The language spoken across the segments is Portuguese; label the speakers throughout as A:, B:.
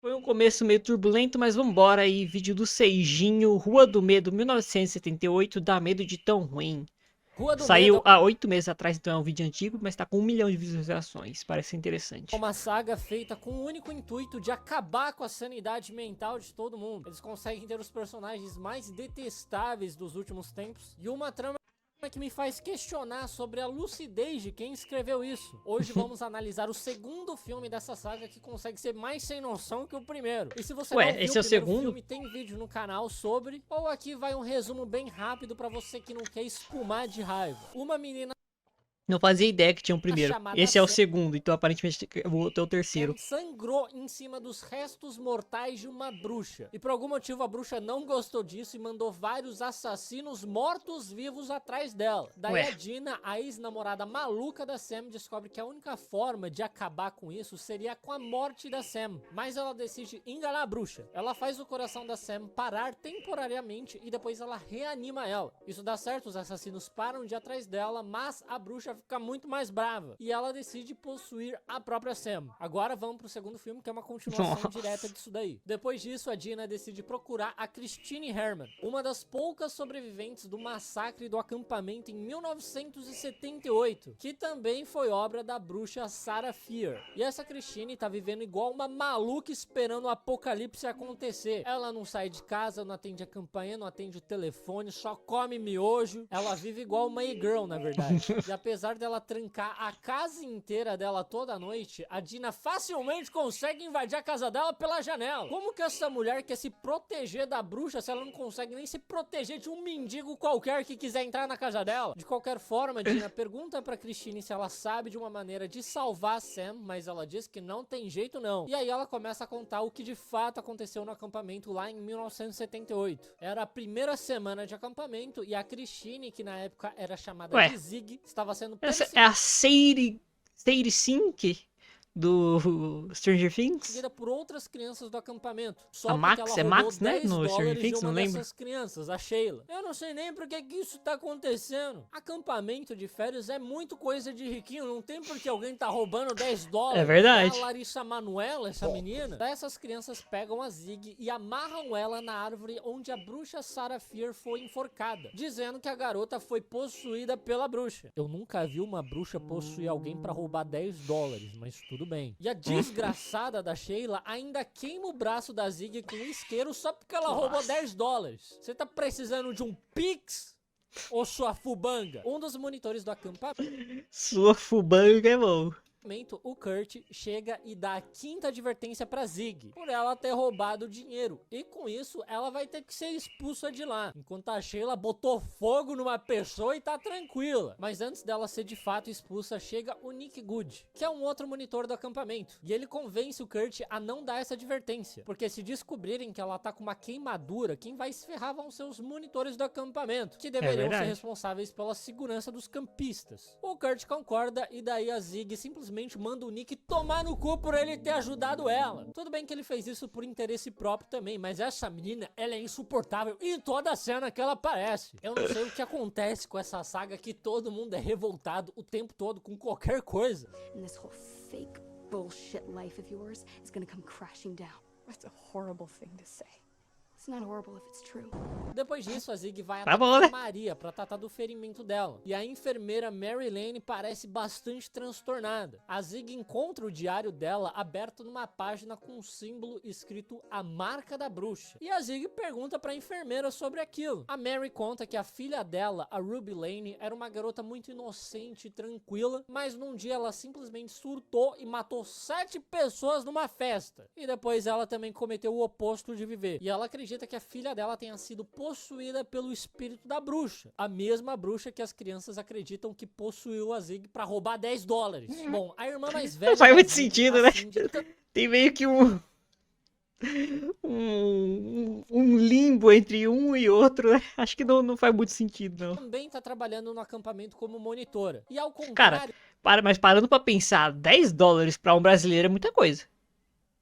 A: Foi um começo meio turbulento, mas vambora aí. Vídeo do Seijinho, Rua do Medo, 1978, dá medo de tão ruim.
B: Rua do
A: Saiu
B: Medo
A: há 8 meses atrás, então é um vídeo antigo, mas tá com 1 milhão de visualizações. Parece
B: é
A: interessante.
B: uma saga feita com o único intuito de acabar com a sanidade mental de todo mundo. Eles conseguem ter os personagens mais detestáveis dos últimos tempos e uma trama que me faz questionar sobre a lucidez de quem escreveu isso. Hoje vamos analisar o segundo filme dessa saga que consegue ser mais sem noção que o primeiro. E se você não viu
A: Esse é o segundo?
B: filme, tem vídeo no canal sobre, ou aqui vai um resumo bem rápido pra você que não quer espumar de raiva. Uma menina
A: Não fazia ideia que tinha um primeiro.
B: chamada
A: Esse é o
B: Sam
A: segundo, então aparentemente eu vou ter o terceiro.
B: sangrou em cima dos restos mortais de uma bruxa. E por algum motivo a bruxa não gostou disso e mandou vários assassinos mortos-vivos atrás dela. Daí a Dina, a ex-namorada maluca da Sam, descobre que a única forma de acabar com isso seria com a morte da Sam. Mas ela decide enganar a bruxa. Ela faz o coração da Sam parar temporariamente e depois ela reanima ela. Isso dá certo, os assassinos param de ir atrás dela, mas a bruxa fica muito mais brava e ela decide possuir a própria Sam. Agora vamos pro segundo filme, que é uma continuação direta disso daí. Depois disso, a Dina decide procurar a Christine Herman, uma das poucas sobreviventes do massacre do acampamento em 1978, que também foi obra da bruxa Sarah Fier. E essa Christine tá vivendo igual uma maluca esperando o apocalipse acontecer. Ela não sai de casa, não atende a campanha, não atende o telefone, só come miojo. Ela vive igual uma e-girl, na verdade. E apesar dela trancar a casa inteira dela toda noite, a Dina facilmente consegue invadir a casa dela pela janela. Como que essa mulher quer se proteger da bruxa se ela não consegue nem se proteger de um mendigo qualquer que quiser entrar na casa dela? De qualquer forma, a Dina pergunta pra Christine se ela sabe de uma maneira de salvar a Sam, mas ela diz que não tem jeito não. E aí ela começa a contar o que de fato aconteceu no acampamento lá em 1978. Era a primeira semana de acampamento e a Christine, que na época era chamada de Zig, estava sendo
A: Essa é a Sadie Sink do Stranger Things?
B: seguida por outras crianças do acampamento. Só
A: A
B: porque
A: Max,
B: ela
A: é
B: roubou
A: Max, né?
B: 10
A: No Stranger
B: dólares
A: Things,
B: de uma
A: não lembro.
B: dessas crianças, a Sheila. Eu não sei nem por que isso tá acontecendo. Acampamento de férias é muito coisa de riquinho, não tem porque alguém tá roubando 10 dólares.
A: É verdade.
B: A Larissa Manoela, essa menina. Daí essas crianças pegam a Zig e amarram ela na árvore onde a bruxa Sarah Fier foi enforcada, dizendo que a garota foi possuída pela bruxa. Eu nunca vi uma bruxa possuir alguém pra roubar 10 dólares, mas tudo bem. E a desgraçada da Sheila ainda queima o braço da Zig com um isqueiro só porque ela roubou 10 dólares. Você tá precisando de um Pix? Ou sua fubanga? Um dos monitores do acampamento,
A: Sua fubanga é bom.
B: o Kurt, chega e dá a quinta advertência pra Zig por ela ter roubado o dinheiro. E com isso, ela vai ter que ser expulsa de lá. Enquanto a Sheila botou fogo numa pessoa e tá tranquila. Mas antes dela ser de fato expulsa, chega o Nick Good, que é um outro monitor do acampamento. E ele convence o Kurt a não dar essa advertência. Porque se descobrirem que ela tá com uma queimadura, quem vai se ferrar vão ser os monitores do acampamento, que deveriam ser responsáveis pela segurança dos campistas. O Kurt concorda e daí a Zig simplesmente manda o Nick tomar no cu por ele ter ajudado ela. Tudo bem que ele fez isso por interesse próprio também, mas essa menina, ela é insuportável em toda a cena que ela aparece. Eu não sei o que acontece com essa saga que todo mundo é revoltado o tempo todo com qualquer coisa.
C: And this whole fake bullshit life of yours is gonna come crashing down. That's a horrible thing to say. It's not horrible if it's true.
B: Depois disso, a Zig vai
A: Tá
B: até
A: bom, né?
B: a Maria pra tratar do ferimento dela. E a enfermeira Mary Lane parece bastante transtornada. A Zig encontra o diário dela aberto numa página com um símbolo escrito A Marca da Bruxa. E a Zig pergunta pra enfermeira sobre aquilo. A Mary conta que a filha dela, a Ruby Lane, era uma garota muito inocente e tranquila, mas num dia ela simplesmente surtou e matou 7 pessoas numa festa. E depois ela também cometeu o oposto de viver. E ela acredita que a filha dela tenha sido possuída pelo espírito da bruxa. A mesma bruxa que as crianças acreditam que possuiu a Zig pra roubar 10 dólares. Bom, a irmã mais velha...
A: Não faz muito
B: Zig,
A: sentido,
B: a
A: né?
B: Cindy,
A: Tem meio que um limbo entre um e outro, né? Acho que não faz muito sentido, não.
B: também tá trabalhando no acampamento como monitora. E ao
A: Cara,
B: contrário...
A: mas parando pra pensar, 10 dólares pra um brasileiro é muita coisa.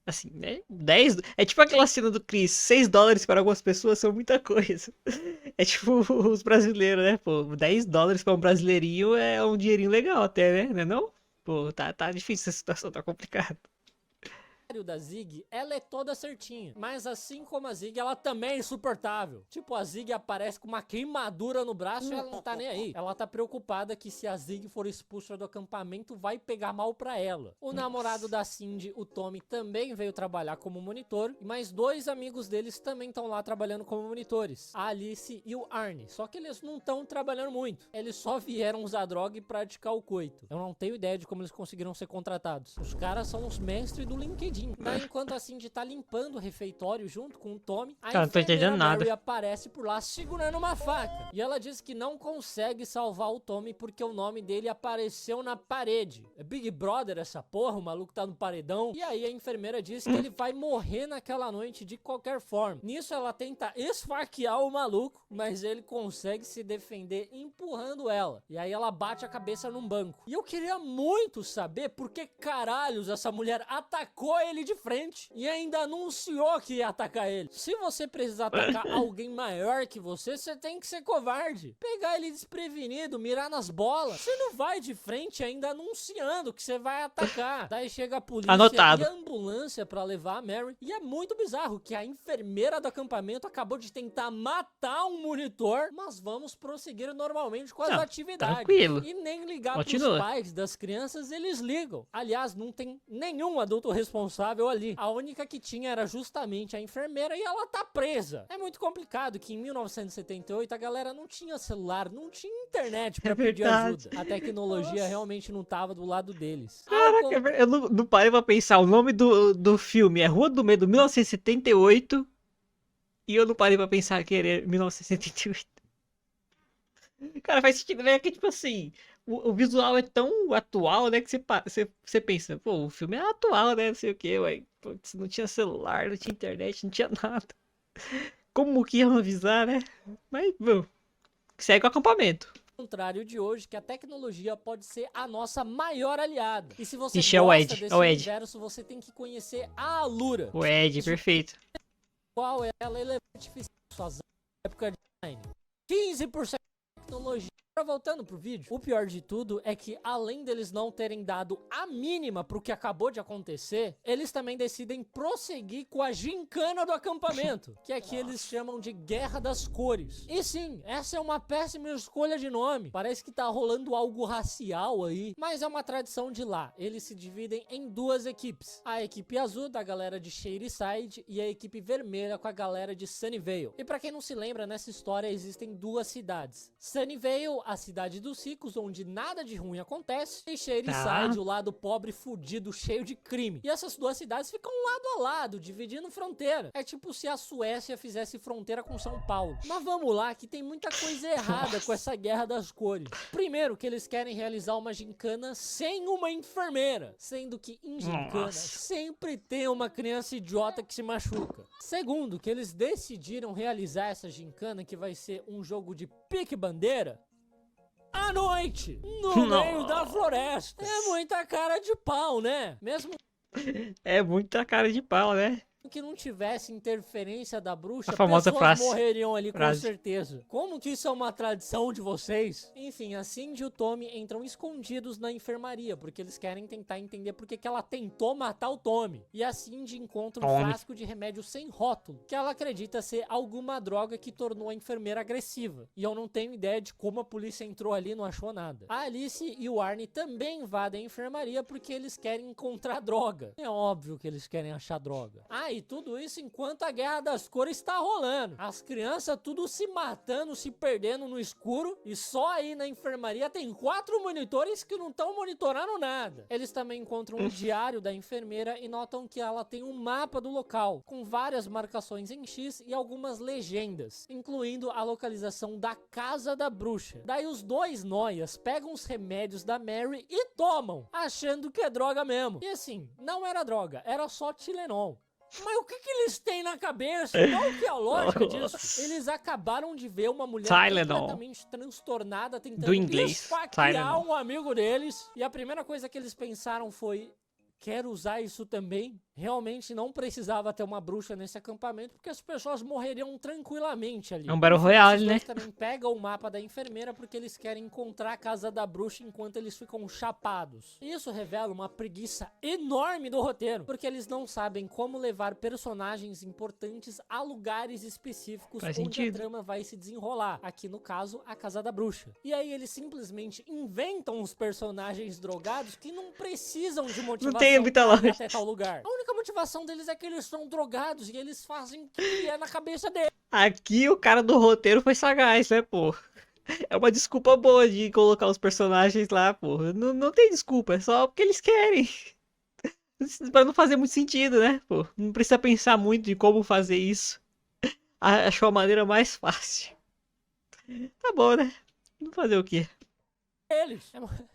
A: Assim, né? 10... É tipo aquela cena do Chris, 6 dólares para algumas pessoas são muita coisa. É tipo os brasileiros, né? Pô, 10 dólares para um brasileirinho é um dinheirinho legal até, né? Não é não? Pô, tá difícil essa situação, tá complicado.
B: da Zig, ela é toda certinha. Mas assim como a Zig, ela também é insuportável. Tipo, a Zig aparece com uma queimadura no braço e ela não tá nem aí. Ela tá preocupada que se a Zig for expulsa do acampamento, vai pegar mal pra ela. O namorado da Cindy, o Tommy, também veio trabalhar como monitor. E mais 2 amigos deles também estão lá trabalhando como monitores. A Alice e o Arnie. Só que eles não estão trabalhando muito. Eles só vieram usar droga e praticar o coito. Eu não tenho ideia de como eles conseguiram ser contratados. Os caras são os mestres do LinkedIn. Daí, enquanto a Cindy tá limpando o refeitório junto com o Tommy, a
A: Cara, não tô entendendo
B: enfermeira Mary
A: nada.
B: aparece por lá segurando uma faca. E ela diz que não consegue salvar o Tommy porque o nome dele apareceu na parede. É Big Brother essa porra, o maluco tá no paredão. E aí a enfermeira diz que ele vai morrer naquela noite de qualquer forma. Nisso ela tenta esfaquear o maluco, mas ele consegue se defender empurrando ela. E aí ela bate a cabeça num banco. E eu queria muito saber por que caralhos essa mulher atacou ele de frente e ainda anunciou que ia atacar ele. Se você precisar atacar alguém maior que você, você tem que ser covarde. Pegar ele desprevenido, mirar nas bolas. Você não vai de frente ainda anunciando que você vai atacar. Daí chega a polícia
A: Anotado.
B: e a ambulância pra levar a Mary. E é muito bizarro que a enfermeira do acampamento acabou de tentar matar um monitor, mas vamos prosseguir normalmente com as
A: Não,
B: atividades.
A: tranquilo.
B: E nem ligar
A: Continua.
B: pros pais das crianças, eles ligam. Aliás, não tem nenhum adulto responsável ali. A única que tinha era justamente a enfermeira e ela tá presa. É muito complicado que em 1978 a galera não tinha celular, não tinha internet pra pedir
A: verdade.
B: ajuda. A tecnologia realmente não tava do lado deles.
A: Caraca, eu não parei pra pensar. O nome do filme é Rua do Medo, 1978. E eu não parei pra pensar que era 1978. Cara, faz sentido, né? Que tipo assim, o visual é tão atual, né? Que você pensa, pô, o filme é atual, né? Não sei o que, ué. Putz, não tinha celular, não tinha internet, não tinha nada. Como que iam avisar, né? Mas, bom, segue o acampamento.
B: Contrário de hoje, que a tecnologia pode ser a nossa maior aliada. E se você
A: Ixi, é o
B: gosta
A: Ed,
B: desse
A: é o Ed.
B: universo, você tem que conhecer a Alura.
A: O Ed, perfeito.
B: Qual ela é artificial, suas época de design. 15% de tecnologia. Agora, voltando pro vídeo, o pior de tudo é que, além deles não terem dado a mínima pro que acabou de acontecer, eles também decidem prosseguir com a gincana do acampamento, que aqui eles chamam de Guerra das Cores. E sim, essa é uma péssima escolha de nome. Parece que tá rolando algo racial aí, mas é uma tradição de lá. Eles se dividem em 2 equipes. A equipe azul, da galera de Shadyside, e a equipe vermelha com a galera de Sunnyvale. E pra quem não se lembra, nessa história existem 2 cidades. Sunnyvale, a cidade dos ricos, onde nada de ruim acontece, e Shadyside, o lado pobre, fudido, cheio de crime. E essas 2 cidades ficam lado a lado, dividindo fronteira. É tipo se a Suécia fizesse fronteira com São Paulo. Mas vamos lá, que tem muita coisa errada com essa Guerra das Cores. Primeiro, que eles querem realizar uma gincana sem uma enfermeira, sendo que em gincana sempre tem uma criança idiota que se machuca. Segundo, que eles decidiram realizar essa gincana, que vai ser um jogo de pique-bandeira, à noite, no meio da floresta. É muita cara de pau, né? Mesmo
A: É muita cara de pau, né?
B: que não tivesse interferência da bruxa,
A: A famosa
B: pessoas
A: frase.
B: morreriam ali
A: Frase.
B: com certeza. Como que isso é uma tradição de vocês? Enfim, a Cindy e o Tommy entram escondidos na enfermaria, porque eles querem tentar entender por que ela tentou matar o Tommy. E a Cindy encontra um
A: Tommy.
B: frasco de remédio sem rótulo, que ela acredita ser alguma droga que tornou a enfermeira agressiva. E eu não tenho ideia de como a polícia entrou ali e não achou nada. A Alice e o Arnie também invadem a enfermaria porque eles querem encontrar droga. É óbvio que eles querem achar droga. E tudo isso enquanto a Guerra das Cores está rolando. As crianças tudo se matando, se perdendo no escuro. E só aí na enfermaria tem 4 monitores que não estão monitorando nada. Eles também encontram um diário da enfermeira e notam que ela tem um mapa do local, com várias marcações em X e algumas legendas, incluindo a localização da casa da bruxa. Daí os 2 noias pegam os remédios da Mary e tomam, achando que é droga mesmo. E assim, não era droga, era só Tylenol. Mas o que eles têm na cabeça? Qual que é a lógica disso? Eles acabaram de ver uma mulher
A: Tylenol.
B: completamente transtornada tentando
A: Do inglês,
B: esfaquear
A: Tylenol.
B: um amigo deles. E a primeira coisa que eles pensaram foi: quero usar isso também? Realmente não precisava ter uma bruxa nesse acampamento, porque as pessoas morreriam tranquilamente ali.
A: É um Battle Royale,
B: Esses
A: né?
B: dois também pegam o mapa da enfermeira porque eles querem encontrar a casa da bruxa enquanto eles ficam chapados. Isso revela uma preguiça enorme do roteiro, porque eles não sabem como levar personagens importantes a lugares específicos
A: Faz
B: onde
A: sentido.
B: a trama vai se desenrolar. Aqui no caso, a casa da bruxa. E aí eles simplesmente inventam os personagens drogados que não precisam de motivação
A: tem muita
B: pra ir
A: lógica.
B: até tal lugar. A única motivação deles é que eles são drogados e eles fazem o que é na cabeça deles.
A: Aqui o cara do roteiro foi sagaz, né, pô? É uma desculpa boa de colocar os personagens lá, pô. Não tem desculpa, é só porque eles querem. Pra não fazer muito sentido, né, pô? Não precisa pensar muito de como fazer isso. Achou a maneira mais fácil. Tá bom, né? Vamos fazer o quê?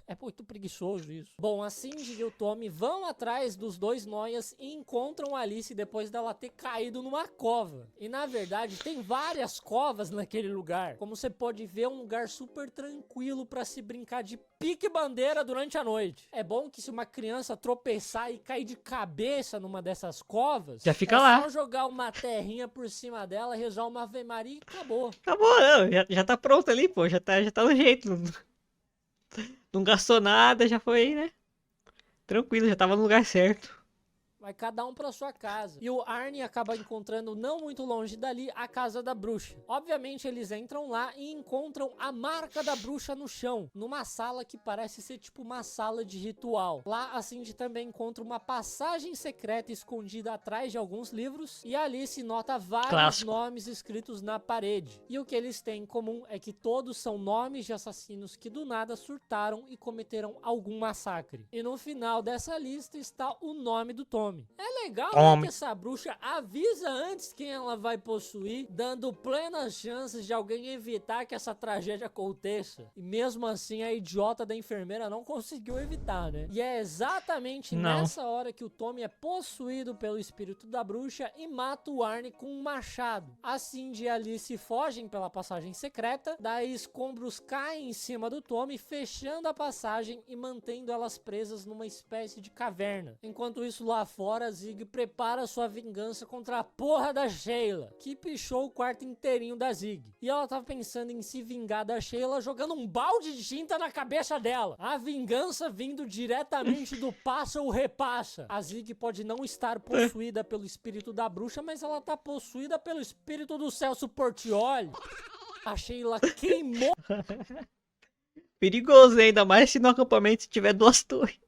B: É muito preguiçoso isso. Bom, a Cindy e o Tommy vão atrás dos dois noias e encontram a Alice depois dela ter caído numa cova. E na verdade tem várias covas naquele lugar. Como você pode ver, é um lugar super tranquilo pra se brincar de pique-bandeira durante a noite. É bom que se uma criança tropeçar e cair de cabeça numa dessas covas,
A: Já fica
B: é
A: lá.
B: só jogar uma terrinha por cima dela, rezar uma Ave Maria e acabou.
A: Acabou, não. Já tá pronto ali, pô. Já tá no jeito. Não gastou nada, já foi, né? Tranquilo, já tava no lugar certo.
B: Vai cada um pra sua casa. E o Arnie acaba encontrando, não muito longe dali, a casa da bruxa. Obviamente, eles entram lá e encontram a marca da bruxa no chão, numa sala que parece ser tipo uma sala de ritual. Lá, a Cindy também encontra uma passagem secreta escondida atrás de alguns livros, e a Alice nota vários
A: Clássico.
B: nomes escritos na parede. E o que eles têm em comum é que todos são nomes de assassinos que do nada surtaram e cometeram algum massacre. E no final dessa lista está o nome do Tommy. É legal, né, que essa bruxa avisa antes quem ela vai possuir, dando plenas chances de alguém evitar que essa tragédia aconteça. E mesmo assim, a idiota da enfermeira não conseguiu evitar, né? E é exatamente nessa hora que o Tommy é possuído pelo espírito da bruxa e mata o Arnie com um machado. A Cindy e a Alice fogem pela passagem secreta, daí escombros caem em cima do Tommy, fechando a passagem e mantendo elas presas numa espécie de caverna. Enquanto isso, lá fora, Zig prepara sua vingança contra a porra da Sheila, que pichou o quarto inteirinho da Zig. E ela tava pensando em se vingar da Sheila jogando um balde de tinta na cabeça dela. A vingança vindo diretamente do passa ou repassa. A Zig pode não estar possuída pelo espírito da bruxa, mas ela tá possuída pelo espírito do Celso Portiolli. A Sheila queimou
A: Perigoso, hein? Ainda mais se no acampamento tiver 2 torres.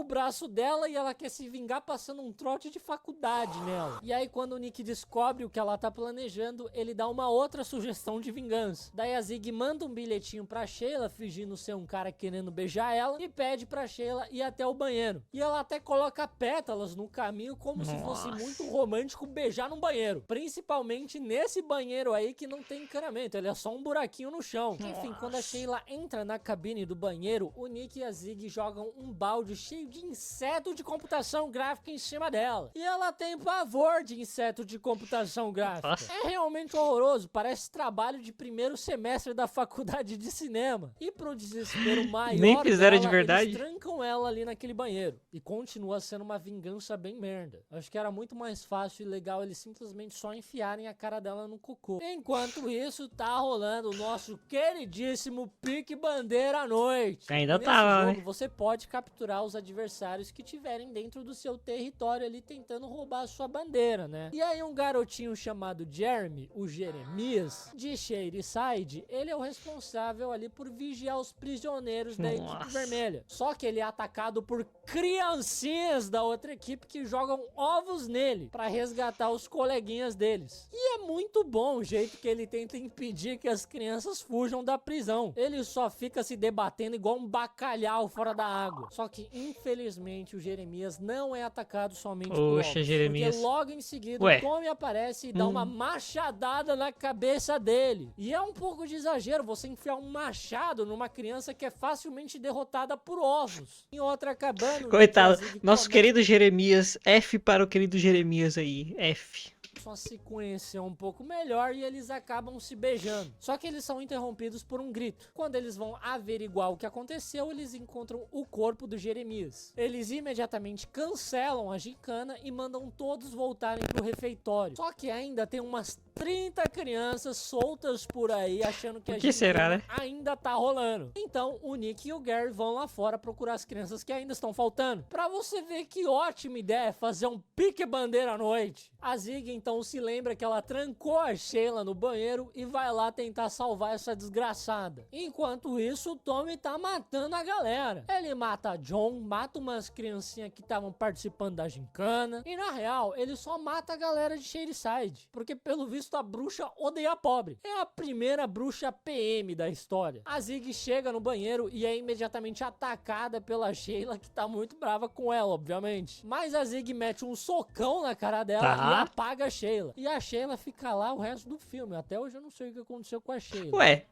B: o braço dela e ela quer se vingar passando um trote de faculdade nela. E aí quando o Nick descobre o que ela tá planejando, ele dá uma outra sugestão de vingança. Daí a Zig manda um bilhetinho pra Sheila, fingindo ser um cara querendo beijar ela, e pede pra Sheila ir até o banheiro. E ela até coloca pétalas no caminho, como se fosse muito romântico beijar num banheiro. Principalmente nesse banheiro aí que não tem encanamento, ele é só um buraquinho no chão. Enfim, quando a Sheila entra na cabine do banheiro, o Nick e a Zig jogam um balde cheio de inseto de computação gráfica em cima dela. E ela tem pavor de inseto de computação gráfica.
A: Nossa.
B: É realmente horroroso, parece trabalho de primeiro semestre da faculdade de cinema. E pro desespero maior
A: Nem fizeram de
B: dela,
A: verdade.
B: eles trancam ela ali naquele banheiro. E continua sendo uma vingança bem merda. Acho que era muito mais fácil e legal eles simplesmente só enfiarem a cara dela no cocô. Enquanto isso, tá rolando o nosso queridíssimo Pique Bandeira à noite.
A: Ainda
B: E nesse
A: tá,
B: jogo,
A: né?
B: você pode capturar os adversários que tiverem dentro do seu território ali tentando roubar a sua bandeira, né? E aí um garotinho chamado Jeremy, o Jeremias, de Shadyside, ele é o responsável ali por vigiar os prisioneiros da equipe
A: Nossa.
B: vermelha. Só que ele é atacado por criancinhas da outra equipe que jogam ovos nele pra resgatar os coleguinhas deles. E é muito bom o jeito que ele tenta impedir que as crianças fujam da prisão. Ele só fica se debatendo igual um bacalhau fora da água. Só que, infelizmente, o Jeremias não é atacado somente por ovos.
A: Poxa, Jeremias.
B: Porque logo em seguida
A: Ué.
B: o Tommy aparece e dá uma machadada na cabeça dele. E é um pouco de exagero você enfiar um machado numa criança que é facilmente derrotada por ovos. Em outra cabana...
A: Coitado,
B: Zig
A: nosso
B: começa
A: querido Jeremias. F para o querido Jeremias aí. F.
B: começam a se conhecer um pouco melhor e eles acabam se beijando. Só que eles são interrompidos por um grito. Quando eles vão averiguar o que aconteceu, eles encontram o corpo do Jeremias. Eles imediatamente cancelam a gincana e mandam todos voltarem pro refeitório. Só que ainda tem umas 30 crianças soltas por aí, achando que a gincana
A: será, né?
B: ainda tá rolando. Então, o Nick e o Gary vão lá fora procurar as crianças que ainda estão faltando. Pra você ver que ótima ideia fazer um pique-bandeira à noite. A Zig então se lembra que ela trancou a Sheila no banheiro e vai lá tentar salvar essa desgraçada. Enquanto isso, o Tommy tá matando a galera. Ele mata a John, mata umas criancinhas que estavam participando da gincana. E na real, ele só mata a galera de Shadyside. Porque pelo visto a bruxa odeia pobre. É a primeira bruxa PM da história. A Zig chega no banheiro e é imediatamente atacada pela Sheila, que tá muito brava com ela, obviamente. Mas a Zig mete um socão na cara dela e apaga a Sheila. E a Sheila fica lá o resto do filme. Até hoje eu não sei o que aconteceu com a Sheila.
A: Ué.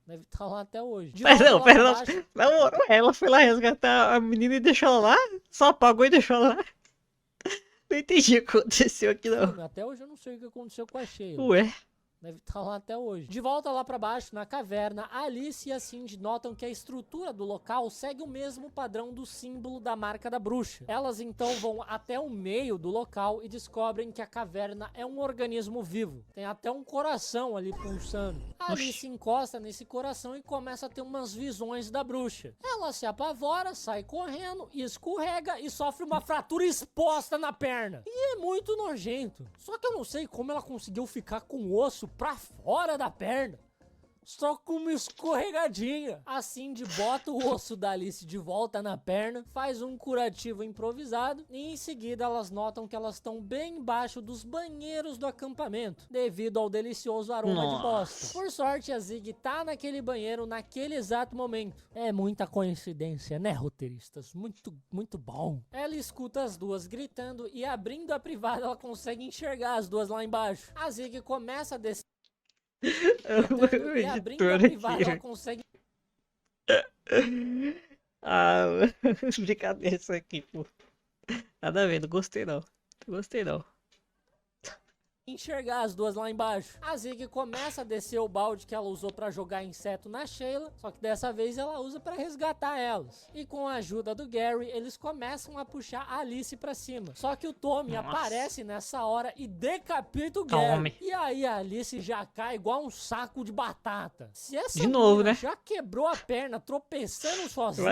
B: Deve estar lá até hoje.
A: Pera, não. Ela foi lá resgatar a menina e deixou ela lá? Só apagou e deixou ela lá? Não entendi o que aconteceu aqui, não.
B: Até hoje eu não sei o que aconteceu com a Sheila.
A: Ué.
B: Deve estar lá até hoje. De volta lá pra baixo, na caverna, a Alice e a Cindy notam que a estrutura do local segue o mesmo padrão do símbolo da marca da bruxa. Elas então vão até o meio do local e descobrem que a caverna é um organismo vivo. Tem até um coração ali pulsando. A Alice encosta nesse coração e começa a ter umas visões da bruxa. Ela se apavora, sai correndo, escorrega e sofre uma fratura exposta na perna. E é muito nojento. Só que eu não sei como ela conseguiu ficar com o osso pra fora da perna. Só com uma escorregadinha. A Cindy bota o osso da Alice de volta na perna, faz um curativo improvisado e em seguida elas notam que elas estão bem embaixo dos banheiros do acampamento, devido ao delicioso aroma de bosta. Por sorte, a Zig tá naquele banheiro naquele exato momento. É muita coincidência, né, roteiristas? Muito bom. Ela escuta as duas gritando e abrindo a privada ela consegue enxergar as duas lá embaixo. A Zig começa a descer e abrindo a privada ela consegue...
A: Ah, brincadeira isso aqui, pô. Nada a ver, não gostei não.
B: enxergar as duas lá embaixo. A Zig começa a descer o balde que ela usou pra jogar inseto na Sheila, só que dessa vez ela usa pra resgatar elas. E com a ajuda do Gary, eles começam a puxar a Alice pra cima. Só que o Tommy aparece nessa hora e decapita o Gary. E aí a Alice já cai igual um saco de batata. Se essa
A: de novo, né?
B: já quebrou a perna tropeçando sozinha,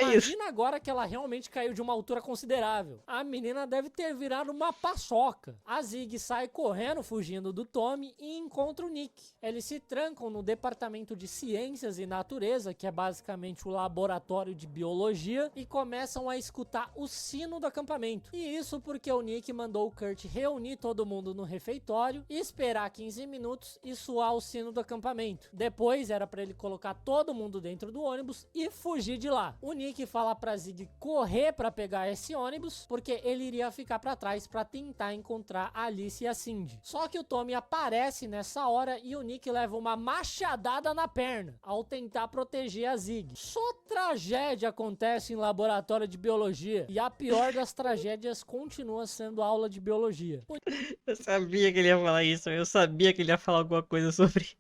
A: imagina
B: agora que ela realmente caiu de uma altura considerável. A menina deve ter virado uma paçoca. A Zig sai correndo, fugindo do Tommy e encontra o Nick. Eles se trancam no departamento de ciências e natureza, que é basicamente o laboratório de biologia, e começam a escutar o sino do acampamento. E isso porque o Nick mandou o Kurt reunir todo mundo no refeitório e esperar 15 minutos e soar o sino do acampamento. Depois era pra ele colocar todo mundo dentro do ônibus e fugir de lá. O Nick fala pra Zig correr pra pegar esse ônibus, porque ele iria ficar pra trás pra tentar encontrar a Alice e a Cindy. Só que o Tommy aparece nessa hora e o Nick leva uma machadada na perna ao tentar proteger a Zig. Só tragédia acontece em laboratório de biologia e a pior das tragédias continua sendo aula de biologia.
A: Eu sabia que ele ia falar isso, eu sabia que ele ia falar alguma coisa sobre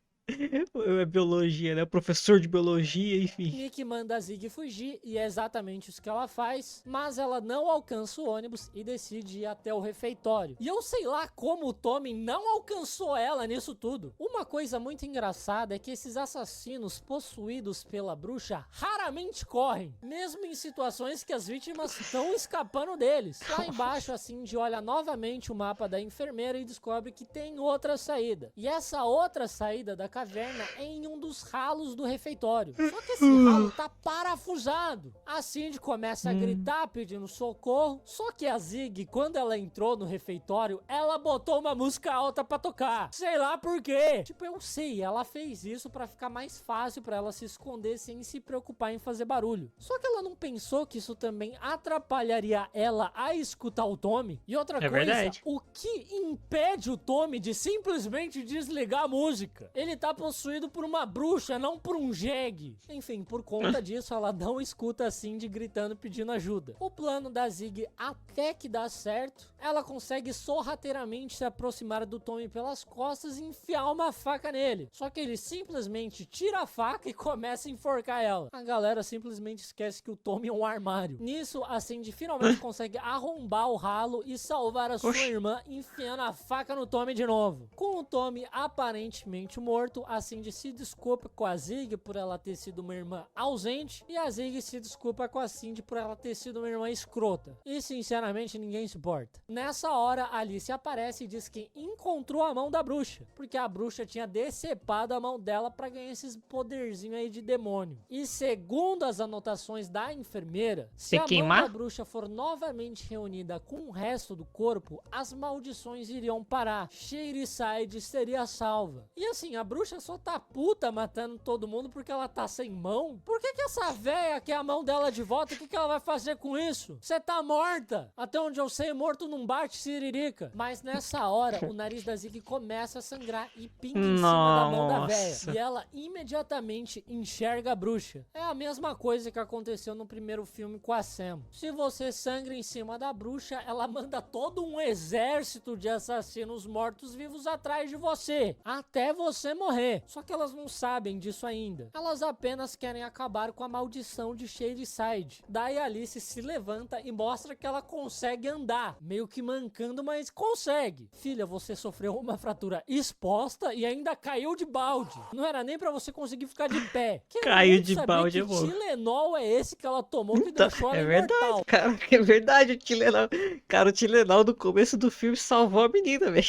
A: biologia, né? Professor de biologia, enfim.
B: Nick manda a Zig fugir e é exatamente isso que ela faz, mas ela não alcança o ônibus e decide ir até o refeitório. E eu sei lá como o Tommy não alcançou ela nisso tudo. Uma coisa muito engraçada é que esses assassinos possuídos pela bruxa raramente correm, mesmo em situações que as vítimas estão escapando deles. Lá embaixo, a Cindy olha novamente o mapa da enfermeira e descobre que tem outra saída. E essa outra saída da caverna é em um dos ralos do refeitório. Só que esse ralo tá parafusado. A Cindy começa a gritar pedindo socorro, só que a Zig, quando ela entrou no refeitório, ela botou uma música alta pra tocar. Sei lá por quê. Tipo, eu sei, ela fez isso pra ficar mais fácil pra ela se esconder sem se preocupar em fazer barulho. Só que ela não pensou que isso também atrapalharia ela a escutar o Tommy. E outra coisa,
A: verdade.
B: o que impede o Tommy de simplesmente desligar a música? Ele tá tá possuído por uma bruxa, não por um jegue. Enfim, por conta disso, ela não escuta a Cindy gritando pedindo ajuda. O plano da Zig até que dá certo, ela consegue sorrateiramente se aproximar do Tommy pelas costas e enfiar uma faca nele. Só que ele simplesmente tira a faca e começa a enforcar ela. A galera simplesmente esquece que o Tommy é um armário. Nisso, a Cindy finalmente consegue arrombar o ralo e salvar a sua irmã enfiando a faca no Tommy de novo. Com o Tommy aparentemente morto, a Cindy se desculpa com a Zig por ela ter sido uma irmã ausente e a Zig se desculpa com a Cindy por ela ter sido uma irmã escrota. E sinceramente ninguém se importa. Nessa hora, Alice aparece e diz que encontrou a mão da bruxa, porque a bruxa tinha decepado a mão dela pra ganhar esses poderzinhos aí de demônio. E segundo as anotações da enfermeira, se a mão da bruxa for novamente reunida com o resto do corpo, as maldições iriam parar. Shadyside seria salva. E assim, a bruxa só tá puta matando todo mundo porque ela tá sem mão? Por que essa véia quer a mão dela de volta? O que ela vai fazer com isso? Você tá morta! Até onde eu sei, morto não bate siririca. Mas nessa hora, o nariz da Zig começa a sangrar e pinga em cima da mão da véia. E ela imediatamente enxerga a bruxa. É a mesma coisa que aconteceu no primeiro filme com a Sam. Se você sangra em cima da bruxa, ela manda todo um exército de assassinos mortos-vivos atrás de você, até você morrer. Só que elas não sabem disso ainda. Elas apenas querem acabar com a maldição de Shadyside. Daí Alice se levanta e mostra que ela consegue andar, meio que mancando, mas consegue. Filha, você sofreu uma fratura exposta e ainda caiu de balde. Não era nem pra você conseguir ficar de pé.
A: Caiu de balde,
B: que Tilenol é esse que ela tomou que deixou ela
A: É
B: imortal?
A: verdade, cara. É verdade, o Tilenol. Cara, o Tilenol no começo do filme salvou a menina, velho.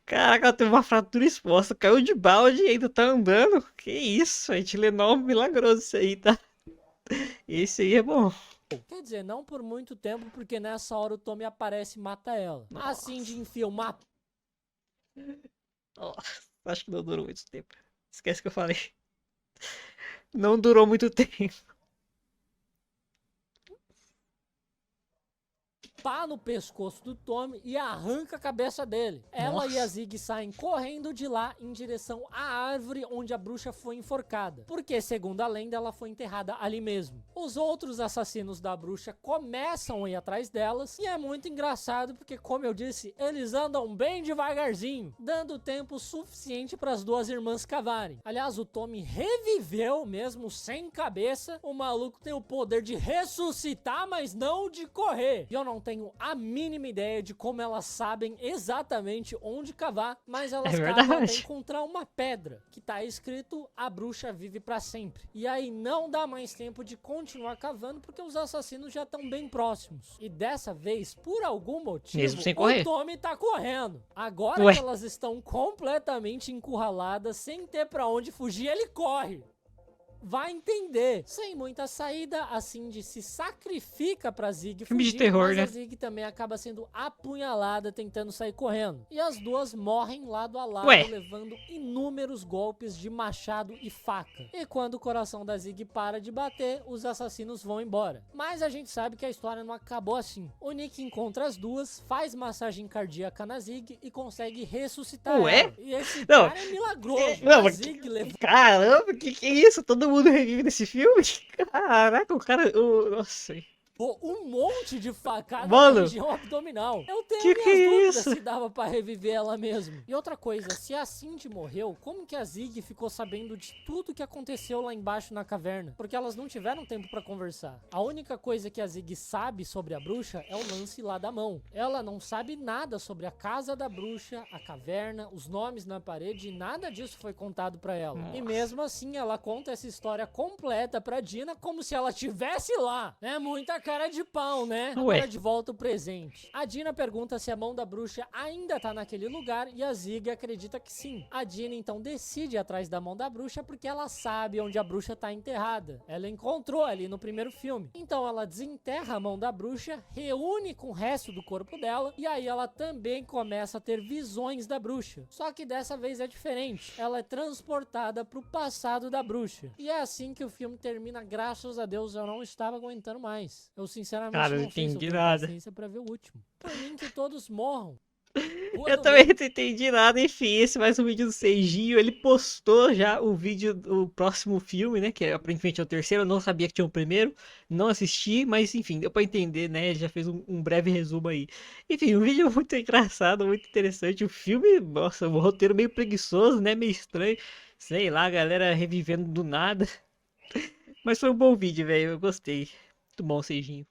A: Caraca, ela teve uma fratura exposta, caiu de balde e ainda tá andando. Que isso, é Tilenol milagroso isso aí, tá? Esse aí é bom.
B: Quer dizer, não por muito tempo, porque nessa hora o Tommy aparece e mata ela.
A: Nossa.
B: A Cindy enfia uma...
A: Nossa, acho que não durou muito tempo. Esquece que eu falei. Não durou muito tempo.
B: pá no pescoço do Tommy e arranca a cabeça dele. Ela e a Zig saem correndo de lá em direção à árvore onde a bruxa foi enforcada, porque, segundo a lenda, ela foi enterrada ali mesmo. Os outros assassinos da bruxa começam a ir atrás delas e é muito engraçado porque, como eu disse, eles andam bem devagarzinho, dando tempo suficiente para as duas irmãs cavarem. Aliás, o Tommy reviveu mesmo sem cabeça. O maluco tem o poder de ressuscitar, mas não de correr. E eu não tenho a mínima ideia de como elas sabem exatamente onde cavar, mas elas cavam até encontrar uma pedra que tá escrito: a bruxa vive pra sempre. E aí não dá mais tempo de continuar cavando porque os assassinos já estão bem próximos. E dessa vez, por algum motivo,
A: mesmo sem correr,
B: o Tommy tá correndo. Agora que elas estão completamente encurraladas, sem ter pra onde fugir, ele corre. Vai entender. Sem muita saída, a Cindy se sacrifica pra Zig fugir,
A: de terror,
B: mas
A: né?
B: a Zig também acaba sendo apunhalada tentando sair correndo. E as duas morrem lado a lado, levando inúmeros golpes de machado e faca. E quando o coração da Zig para de bater, os assassinos vão embora. Mas a gente sabe que a história não acabou assim. O Nick encontra as duas, faz massagem cardíaca na Zig e consegue ressuscitar ela. E esse cara é milagroso. A Zig levou...
A: Caramba, que é isso? Todo mundo revive nesse filme? Caraca, o cara... Nossa...
B: um monte de facada
A: na
B: região abdominal. Eu tenho minhas dúvidas se dava pra reviver ela mesmo. E outra coisa, se a Cindy morreu, como que a Zig ficou sabendo de tudo que aconteceu lá embaixo na caverna? Porque elas não tiveram tempo pra conversar. A única coisa que a Zig sabe sobre a bruxa é o lance lá da mão. Ela não sabe nada sobre a casa da bruxa, a caverna, os nomes na parede, e nada disso foi contado pra ela. E mesmo assim, ela conta essa história completa pra Dina como se ela estivesse lá. É muita cara de pau, né? Agora de volta o presente. A Dina pergunta se a mão da bruxa ainda tá naquele lugar e a Zig acredita que sim. A Dina então decide ir atrás da mão da bruxa porque ela sabe onde a bruxa tá enterrada. Ela encontrou ali no primeiro filme. Então ela desenterra a mão da bruxa, reúne com o resto do corpo dela e aí ela também começa a ter visões da bruxa. Só que dessa vez é diferente. Ela é transportada pro passado da bruxa. E é assim que o filme termina. Graças a Deus eu não estava aguentando mais. Eu sinceramente não sei se eu tenho paciência pra ver o último. Por mim que todos morram. Rua
A: Eu
B: do
A: também
B: Medo.
A: não entendi nada, enfim, esse é mais um vídeo do Seijinho, ele postou já o vídeo do próximo filme, né, que aparentemente é o terceiro, eu não sabia que tinha o primeiro, não assisti, mas enfim, deu pra entender, né, ele já fez um breve resumo aí. Enfim, um vídeo muito engraçado, muito interessante, o filme, nossa, um roteiro meio preguiçoso, né, meio estranho, sei lá, a galera revivendo do nada, mas foi um bom vídeo, velho, eu gostei. Muito bom, Seijinho.